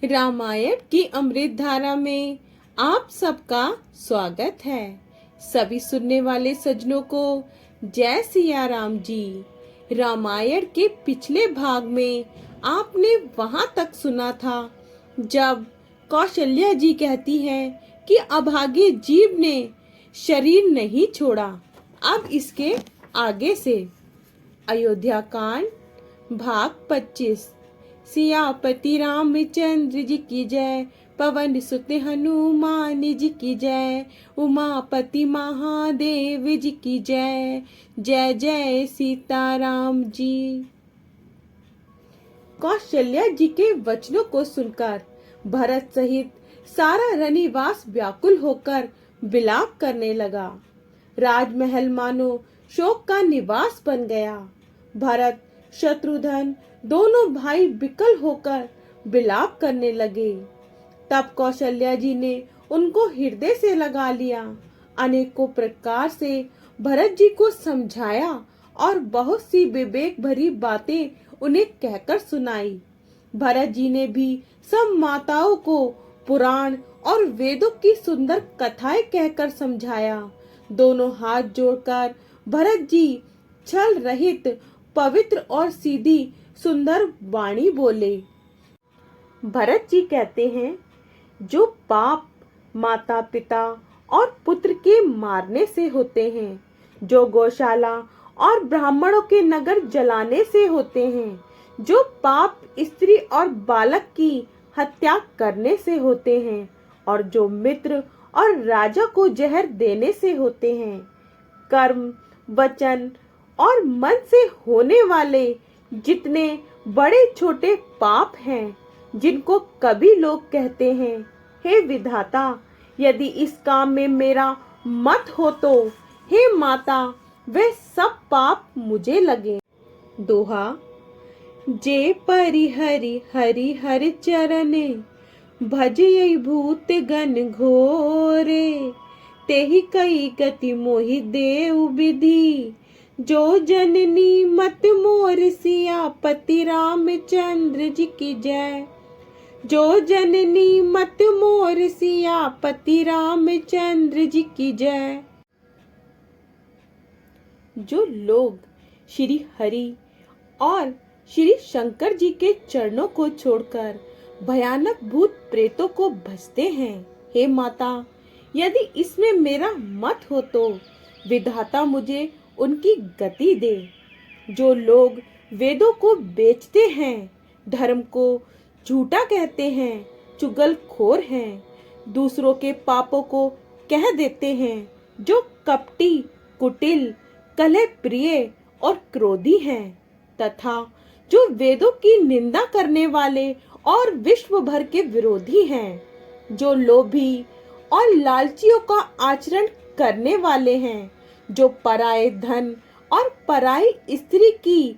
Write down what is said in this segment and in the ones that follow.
रामायण की अमृत धारा में आप सबका स्वागत है। सभी सुनने वाले सज्जनों को जय सिया राम जी। रामायण के पिछले भाग में आपने वहां तक सुना था जब कौशल्या जी कहती है कि अभागे जीव ने शरीर नहीं छोड़ा। अब इसके आगे से अयोध्या कांड भाग 25। सियापति रामचंद्र जी की जय, पवन सुत हनुमान जी की जय, उमापति महादेव जी की जय, जय जय सीताराम जी। कौशल्या जी के वचनों को सुनकर भरत सहित सारा रनिवास व्याकुल होकर विलाप करने लगा। राजमहल मानो शोक का निवास बन गया। भरत शत्रुघ्न दोनों भाई विकल होकर विलाप करने लगे। तब कौशल्या जी ने उनको हृदय से लगा लिया, अनेकों प्रकार से भरत जी को समझाया और बहुत सी विवेक भरी बातें उन्हें कहकर सुनाई। भरत जी ने भी सब माताओं को पुराण और वेदों की सुंदर कथाएं कहकर समझाया। दोनों हाथ जोड़कर भरत जी छल रहित पवित्र और सीधी सुंदर वाणी बोले। भरत जी कहते हैं, जो पाप माता पिता और पुत्र के मारने से होते हैं, जो गौशाला और ब्राह्मणों के नगर जलाने से होते हैं, जो पाप स्त्री और बालक की हत्या करने से होते हैं, और जो मित्र और राजा को जहर देने से होते हैं, कर्म वचन और मन से होने वाले जितने बड़े छोटे पाप हैं, जिनको कभी लोग कहते हैं, हे विधाता, यदि इस काम में मेरा मत हो तो हे माता, वे सब पाप मुझे लगे। दोहा। जे परिहरि हरि हर चरणे, भजई भूत गण घोरे, तेहि कई गति मोहि देव विधि, जो जननी मत मोर सियापति रामचंद्र जी की जय, जो जननी मत मोर सियापति रामचंद्र जी की जय। जो लोग श्री हरि और श्री शंकर जी के चरणों को छोड़कर भयानक भूत प्रेतों को भजते हैं, हे माता, यदि इसमें मेरा मत हो तो विधाता मुझे उनकी गति दे। जो लोग वेदों को बेचते हैं, धर्म को झूठा कहते हैं, चुगलखोर हैं, दूसरों के पापों को कह देते हैं, जो कपटी कुटिल कलह प्रिय और क्रोधी हैं, तथा जो वेदों की निंदा करने वाले और विश्व भर के विरोधी हैं, जो लोभी और लालचियों का आचरण करने वाले हैं, जो पराये धन और पराई स्त्री की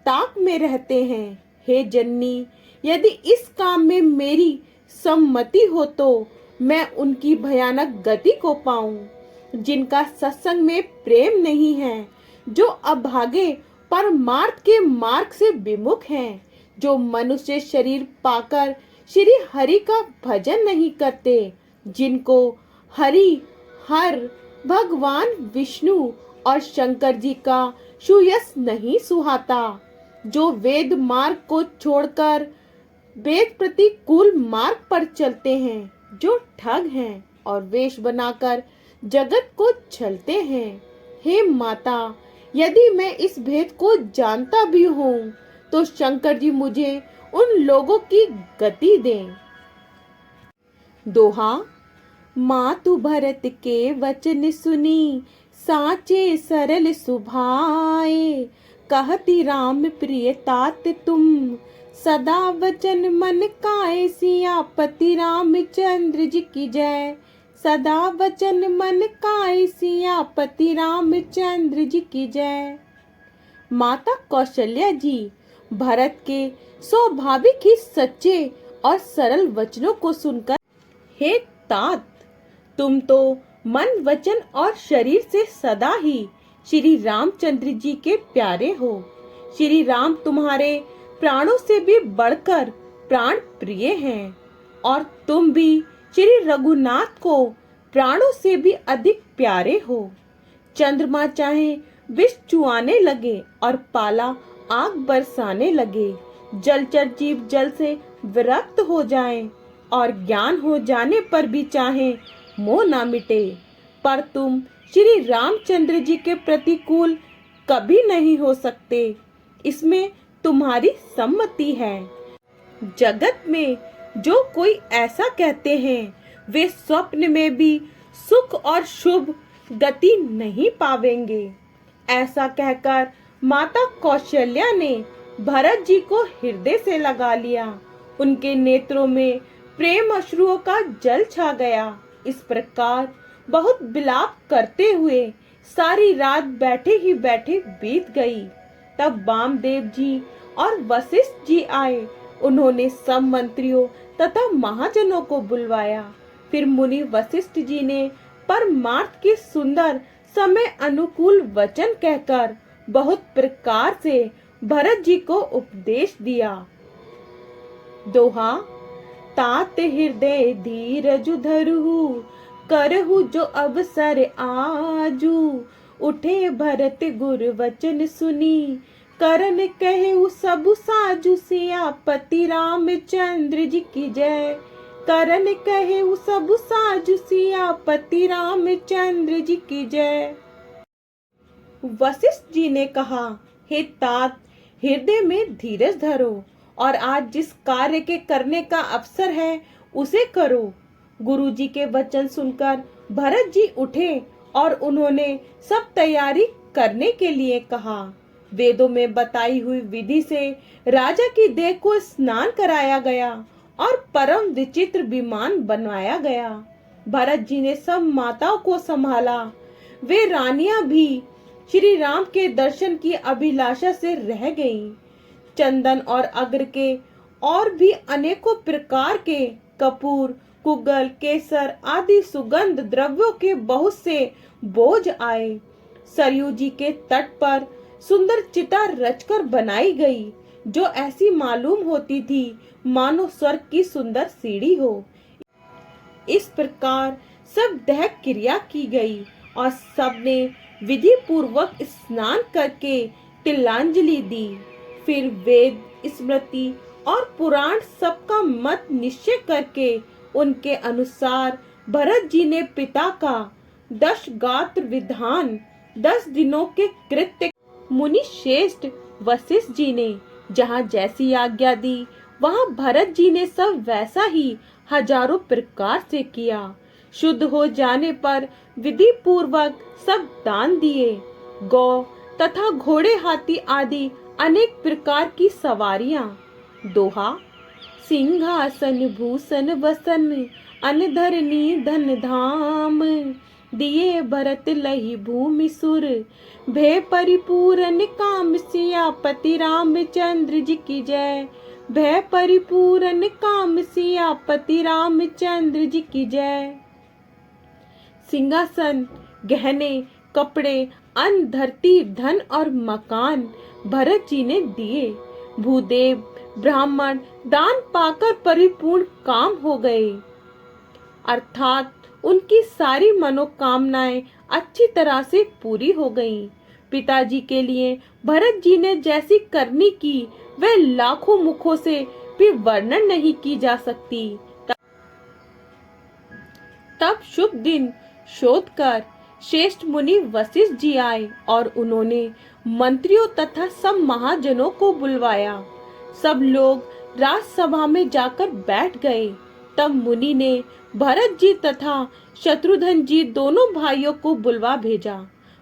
ताक में रहते हैं, हे जननी, यदि इस काम में मेरी सम्मति हो तो मैं उनकी भयानक गति को पाऊं। जिनका सत्संग में प्रेम नहीं है, जो अभागे परमार्थ के मार्ग से विमुख हैं, जो मनुष्य शरीर पाकर श्री हरि का भजन नहीं करते, जिनको हरि हर भगवान विष्णु और शंकर जी का सुयश नहीं सुहाता, जो वेद मार्ग को छोड़कर वेद प्रतिकूल मार्ग पर चलते हैं, जो ठग हैं और वेश बनाकर जगत को छलते हैं, हे माता, यदि मैं इस भेद को जानता भी हूँ तो शंकर जी मुझे उन लोगों की गति दें। दोहा। मातु भरत के वचन सुनी, साचे सरल सुभाए, कहती राम प्रिय तात तुम, सदा वचन मन काए, सियापति रामचंद्र जी की जय, सदा वचन मन काए, सियापति रामचंद्र जी की जय। माता कौशल्या जी भरत के स्वाभाविक ही सच्चे और सरल वचनों को सुनकर, हे तात, तुम तो मन वचन और शरीर से सदा ही श्री रामचंद्र जी के प्यारे हो। श्री राम तुम्हारे प्राणों से भी बढ़कर प्राण प्रिय हैं। और तुम भी श्री रघुनाथ को प्राणों से भी अधिक प्यारे हो। चंद्रमा चाहे विष चुआने लगे और पाला आग बरसाने लगे, जलचर जीव जल से विरक्त हो जाएं और ज्ञान हो जाने पर भी चाहे मोह ना मिटे, पर तुम श्री रामचंद्र जी के प्रतिकूल कभी नहीं हो सकते, इसमें तुम्हारी सम्मति है। जगत में जो कोई ऐसा कहते हैं वे स्वप्न में भी सुख और शुभ गति नहीं पावेंगे। ऐसा कहकर माता कौशल्या ने भरत जी को हृदय से लगा लिया। उनके नेत्रों में प्रेम अश्रुओं का जल छा गया। इस प्रकार बहुत विलाप करते हुए सारी रात बैठे ही बैठे बीत गई। तब वामदेव जी और वशिष्ठ जी आए। उन्होंने सब मंत्रियों तथा महाजनों को बुलवाया। फिर मुनि वशिष्ठ जी ने परमार्थ के सुंदर समय अनुकूल वचन कहकर बहुत प्रकार से भरत जी को उपदेश दिया। दोहा, तात हृदय धीरजु धरहु, करहु जो अवसर आजू, उठे भरत गुर वचन सुनी, करन कहेउ सबु साजु, सियापति रामचंद्र जी की जय। करन कहेउ सबु साजु, सियापति रामचंद्र जी की जय। वशिष्ठ जी ने कहा, हे तात, हृदय में धीरज धरो और आज जिस कार्य के करने का अवसर है उसे करो। गुरु जी के वचन सुनकर भरत जी उठे और उन्होंने सब तैयारी करने के लिए कहा। वेदों में बताई हुई विधि से राजा की देह को स्नान कराया गया और परम विचित्र विमान बनवाया गया। भरत जी ने सब माताओं को संभाला। वे रानियां भी श्री राम के दर्शन की अभिलाषा से रह गईं। चंदन और अग्र के और भी अनेकों प्रकार के कपूर, कुगल, केसर आदि सुगंध द्रव्यों के बहुत से बोझ आए। सरयू जी के तट पर सुंदर चिता रचकर बनाई गई, जो ऐसी मालूम होती थी मानो स्वर्ग की सुंदर सीढ़ी हो। इस प्रकार सब दह क्रिया की गई और सबने विधि पूर्वक स्नान करके तिलांजलि दी। फिर वेद, स्मृति और पुराण सबका मत निश्चय करके उनके अनुसार भरत जी ने पिता का 10 गात्र विधान 10 दिनों के कृत्य मुनि श्रेष्ठ वशिष्ठ जी ने जहाँ जैसी आज्ञा दी वहाँ भरत जी ने सब वैसा ही हजारों प्रकार से किया। शुद्ध हो जाने पर विधि पूर्वक सब दान दिए। गौ तथा घोड़े, हाथी आदि अनेक प्रकार की सवारियां। दोहा, सिंहासन भूषण वसन, अनधरनी धन धाम, दिए भरत लही भूमि सुर, भय परिपूर्ण काम, सियापति रामचंद्र जी की जय। भय परिपूर्ण काम, सियापति रामचंद्र जी की जय। सिंहासन, गहने, कपड़े, अन्न, धरती, धन और मकान भरत जी ने दिए। भूदेव ब्राह्मण दान पाकर परिपूर्ण काम हो गए, अर्थात उनकी सारी मनोकामनाएं अच्छी तरह से पूरी हो गईं। पिताजी के लिए भरत जी ने जैसी करनी की वह लाखों मुखों से भी वर्णन नहीं की जा सकती। तब शुभ दिन शोध कर श्रेष्ठ मुनि वशिष्ठ जी आए और उन्होंने मंत्रियों तथा सब महाजनों को बुलवाया। सब लोग राजसभा में जाकर बैठ गए। तब मुनि ने भरत जी तथा शत्रुघ्न जी दोनों भाइयों को बुलवा भेजा।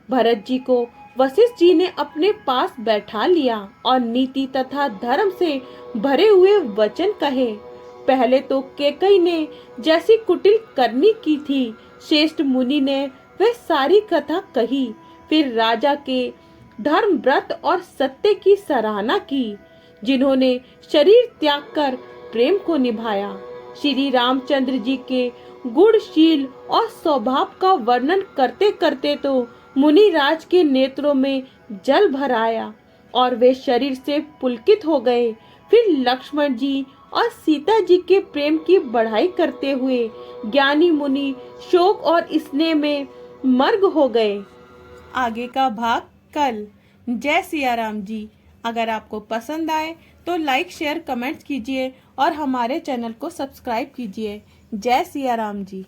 भरत जी को वशिष्ठ जी ने अपने पास बैठा लिया और नीति तथा धर्म से भरे हुए वचन कहे। पहले तो केकई ने जैसी कुटिल करनी की थी, श्रेष्ठ मुनि ने वह सारी कथा कही। फिर राजा के धर्म, व्रत और सत्य की सराहना की, जिन्होंने शरीर त्याग कर प्रेम को निभाया। श्री रामचंद्र जी के गुणशील और स्वभाव का वर्णन करते करते तो मुनिराज के नेत्रों में जल भर आया और वे शरीर से पुलकित हो गए। फिर लक्ष्मण जी और सीता जी के प्रेम की बढ़ाई करते हुए ज्ञानी मुनि शोक और स्नेह में मर्ग हो गए। आगे का भाग कल। जय सिया राम जी। अगर आपको पसंद आए तो लाइक शेयर कमेंट्स कीजिए और हमारे चैनल को सब्सक्राइब कीजिए। जय सिया राम जी।